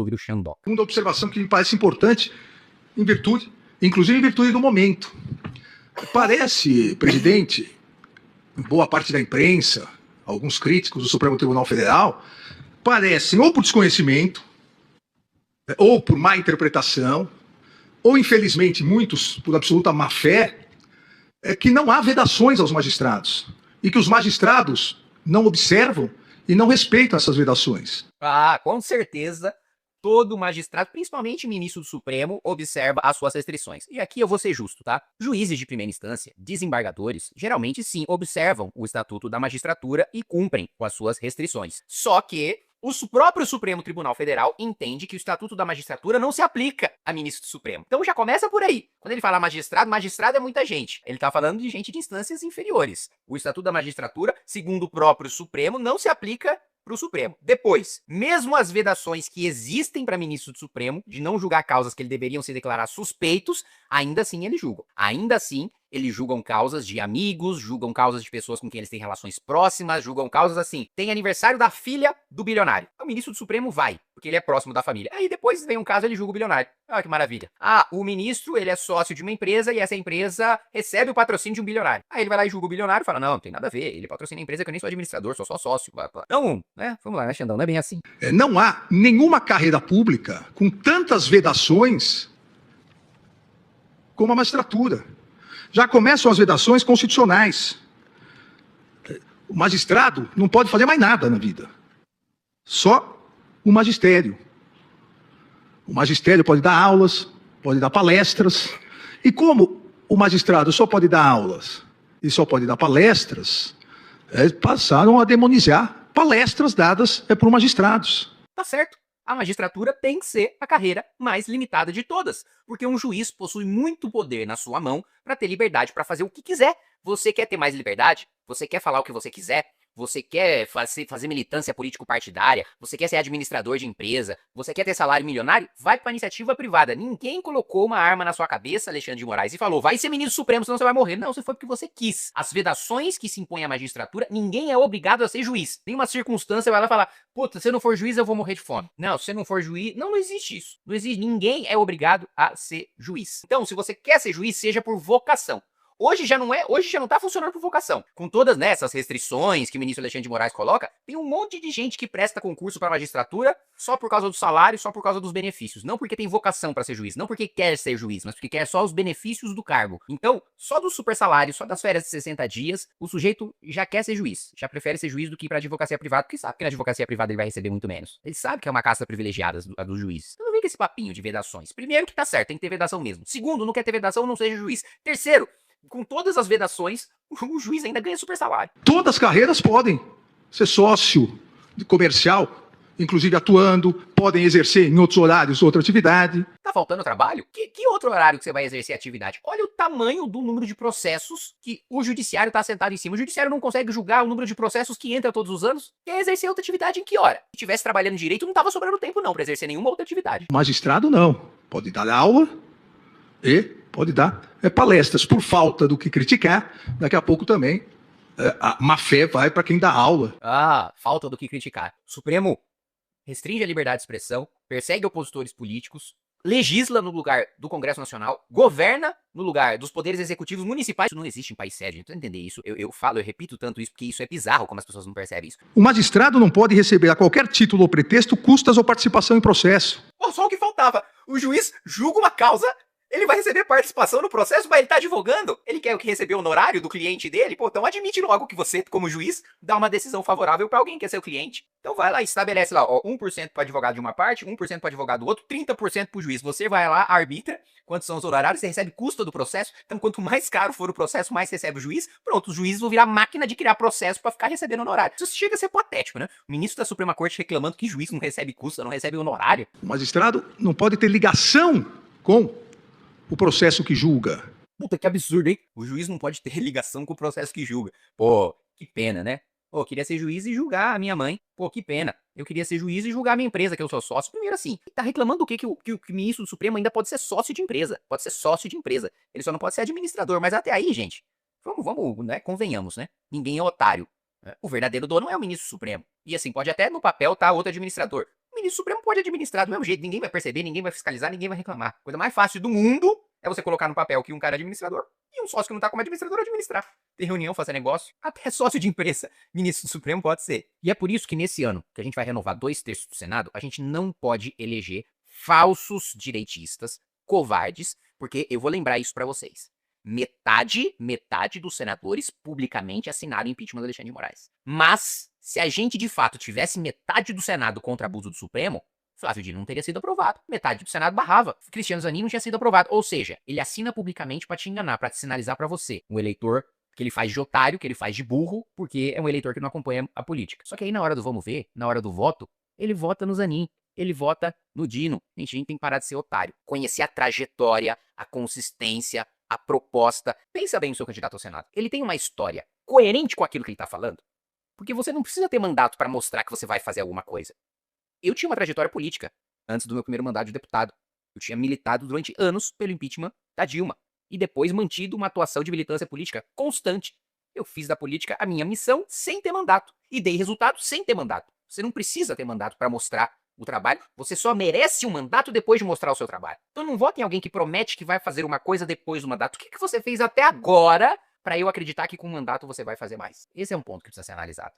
ouvir o Xandó. Segunda observação que me parece importante, inclusive em virtude do momento. Parece, presidente, boa parte da imprensa, alguns críticos do Supremo Tribunal Federal, parecem ou por desconhecimento, ou por má interpretação, ou infelizmente muitos por absoluta má fé, que não há vedações aos magistrados e que os magistrados não observam e não respeitam essas vedações. Ah, com certeza, todo magistrado, principalmente ministro do Supremo, observa as suas restrições. E aqui eu vou ser justo, tá? Juízes de primeira instância, desembargadores, geralmente sim observam o Estatuto da Magistratura e cumprem com as suas restrições. Só que o próprio Supremo Tribunal Federal entende que o Estatuto da Magistratura não se aplica a ministro do Supremo. Então já começa por aí. Quando ele fala magistrado, magistrado é muita gente. Ele tá falando de gente de instâncias inferiores. O Estatuto da Magistratura, segundo o próprio Supremo, não se aplica para o Supremo. Depois, mesmo as vedações que existem para ministro do Supremo, de não julgar causas que ele deveriam se declarar suspeitos, ainda assim eles julgam. Ainda assim, eles julgam causas de amigos, julgam causas de pessoas com quem eles têm relações próximas, julgam causas assim. Tem aniversário da filha do bilionário. O ministro do Supremo vai, porque ele é próximo da família. Aí depois vem um caso, ele julga o bilionário. Ah, que maravilha. Ah, o ministro, ele é sócio de uma empresa e essa empresa recebe o patrocínio de um bilionário. Aí ele vai lá e julga o bilionário e fala, não tem nada a ver, ele patrocina a empresa que eu nem sou administrador, sou só sócio. Não, né? Vamos lá, né, Xandão? Não é bem assim. Não há nenhuma carreira pública com tantas vedações como a magistratura. Já começam as vedações constitucionais. O magistrado não pode fazer mais nada na vida. Só o magistério. O magistério pode dar aulas, pode dar palestras. E como o magistrado só pode dar aulas e só pode dar palestras, passaram a demonizar palestras dadas por magistrados. Tá certo. A magistratura tem que ser a carreira mais limitada de todas, porque um juiz possui muito poder na sua mão para ter liberdade para fazer o que quiser. Você quer ter mais liberdade? Você quer falar o que você quiser? Você quer fazer militância político-partidária? Você quer ser administrador de empresa? Você quer ter salário milionário? Vai para a iniciativa privada. Ninguém colocou uma arma na sua cabeça, Alexandre de Moraes, e falou, vai ser ministro supremo, senão você vai morrer. Não, você foi porque você quis. As vedações que se impõem à magistratura, ninguém é obrigado a ser juiz. Nenhuma circunstância vai lá falar, puta, se eu não for juiz, eu vou morrer de fome. Não, se você não for juiz... Não, não existe isso. Não existe. Ninguém é obrigado a ser juiz. Então, se você quer ser juiz, seja por vocação. Hoje já não tá funcionando por vocação. Com todas essas restrições que o ministro Alexandre de Moraes coloca, tem um monte de gente que presta concurso para magistratura só por causa do salário, só por causa dos benefícios. Não porque tem vocação para ser juiz, não porque quer ser juiz, mas porque quer só os benefícios do cargo. Então, só do super salário, só das férias de 60 dias, o sujeito já quer ser juiz. Já prefere ser juiz do que ir pra advocacia privada, porque sabe que na advocacia privada ele vai receber muito menos. Ele sabe que é uma casta privilegiada a dos juízes. Então não vem com esse papinho de vedações. Primeiro que tá certo, tem que ter vedação mesmo. Segundo, não quer ter vedação, não seja juiz. Terceiro, com todas as vedações, o juiz ainda ganha super salário. Todas as carreiras podem ser sócio comercial, inclusive atuando, podem exercer em outros horários outra atividade. Tá faltando trabalho? Que outro horário que você vai exercer atividade? Olha o tamanho do número de processos que o judiciário tá sentado em cima. O judiciário não consegue julgar o número de processos que entra todos os anos. Quer exercer outra atividade em que hora? Se tivesse trabalhando direito, não tava sobrando tempo não pra exercer nenhuma outra atividade. O magistrado não. Pode dar aula e pode dar palestras. Por falta do que criticar, daqui a pouco também a má fé vai para quem dá aula. Ah, falta do que criticar. O Supremo restringe a liberdade de expressão, persegue opositores políticos, legisla no lugar do Congresso Nacional, governa no lugar dos poderes executivos municipais. Isso não existe em país sério, gente. Pra entender isso, eu repito tanto isso, porque isso é bizarro, como as pessoas não percebem isso. O magistrado não pode receber a qualquer título ou pretexto custas ou participação em processo. Pô, só o que faltava. O juiz julga uma causa, ele vai receber participação no processo, mas ele tá advogando. Ele quer receber o honorário do cliente dele. Pô, então admite logo que você, como juiz, dá uma decisão favorável pra alguém que é seu cliente. Então vai lá e estabelece lá, ó, 1% pro advogado de uma parte, 1% pro advogado do outro, 30% pro juiz. Você vai lá, arbitra quantos são os honorários, você recebe custo do processo. Então quanto mais caro for o processo, mais recebe o juiz. Pronto, os juízes vão virar máquina de criar processo pra ficar recebendo honorário. Isso chega a ser patético, né? O ministro da Suprema Corte reclamando que juiz não recebe custo, não recebe honorário. O magistrado não pode ter ligação com o processo que julga. Puta, que absurdo, hein? O juiz não pode ter ligação com o processo que julga. Pô, que pena, né? Pô, eu queria ser juiz e julgar a minha mãe. Pô, que pena. Eu queria ser juiz e julgar a minha empresa, que eu sou sócio. Primeiro assim, tá reclamando do quê? Que o ministro do Supremo ainda pode ser sócio de empresa. Pode ser sócio de empresa. Ele só não pode ser administrador. Mas até aí, gente, vamos, né? Convenhamos, né? Ninguém é otário. O verdadeiro dono é o ministro Supremo. E assim, pode até no papel tá outro administrador. O ministro supremo pode administrar do mesmo jeito, ninguém vai perceber, ninguém vai fiscalizar, ninguém vai reclamar. A coisa mais fácil do mundo é você colocar no papel que um cara é administrador e um sócio que não tá como administrador administrar. Ter reunião, fazer negócio, até sócio de empresa, ministro do Supremo pode ser. E é por isso que nesse ano, que a gente vai renovar 2/3 do Senado, a gente não pode eleger falsos direitistas, covardes, porque eu vou lembrar isso pra vocês. Metade dos senadores publicamente assinaram o impeachment do Alexandre de Moraes. Mas, se a gente de fato tivesse metade do Senado contra abuso do Supremo, Flávio Dino não teria sido aprovado. Metade do Senado barrava. Cristiano Zanin não tinha sido aprovado. Ou seja, ele assina publicamente pra te enganar, pra te sinalizar pra você. Um eleitor que ele faz de otário, que ele faz de burro, porque é um eleitor que não acompanha a política. Só que aí na hora do vamos ver, na hora do voto, ele vota no Zanin. Ele vota no Dino. Gente, a gente tem que parar de ser otário. Conhecer a trajetória, a consistência, a proposta. Pensa bem no seu candidato ao Senado. Ele tem uma história coerente com aquilo que ele tá falando? Porque você não precisa ter mandato para mostrar que você vai fazer alguma coisa. Eu tinha uma trajetória política antes do meu primeiro mandato de deputado. Eu tinha militado durante anos pelo impeachment da Dilma. E depois mantido uma atuação de militância política constante. Eu fiz da política a minha missão sem ter mandato. E dei resultado sem ter mandato. Você não precisa ter mandato para mostrar o trabalho, você só merece um mandato depois de mostrar o seu trabalho. Então não vote em alguém que promete que vai fazer uma coisa depois do mandato. O que você fez até agora para eu acreditar que com o mandato você vai fazer mais? Esse é um ponto que precisa ser analisado.